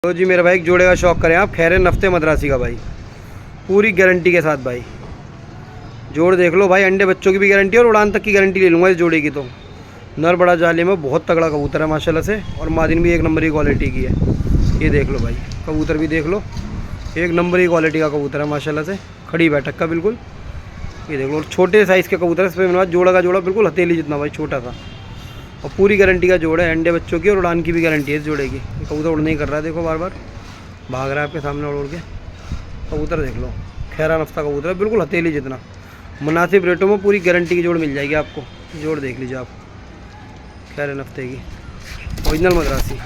तो जी मेरे भाई एक जोड़े का शौक करें आप, खैर नफ्ते मद्रासी का भाई, पूरी गारंटी के साथ भाई। जोड़ देख लो भाई, अंडे बच्चों की भी गारंटी और उड़ान तक की गारंटी ले लूँगा इस जोड़े की। तो नर बड़ा जाले में बहुत तगड़ा कबूतर है माशाल्लाह से, और मादिन भी एक नंबर की क्वालिटी की है। ये देख लो भाई, कबूतर भी देख लो, एक नंबर की क्वालिटी का कबूतर है माशाल्लाह से, खड़ी बैठक का बिल्कुल। ये देख लो, और छोटे साइज़ के कबूतर है, इस पर जोड़ा का जोड़ा बिल्कुल हथेली जितना भाई, छोटा सा, और पूरी गारंटी का जोड़ा है। अंडे बच्चों की और उड़ान की भी गारंटी है इस जोड़े की। कबूतर उड़ नहीं कर रहा है, देखो बार बार भाग रहा है आपके सामने उड़ के। कबूतर देख लो, खैरा नफ्ता कबूतर है, बिल्कुल हथेली जितना। मुनासिब रेटों में पूरी गारंटी की जोड़ मिल जाएगी आपको। जोड़ देख लीजिए आप, खैरा नफ्ते की, ओरिजिनल मद्रासी।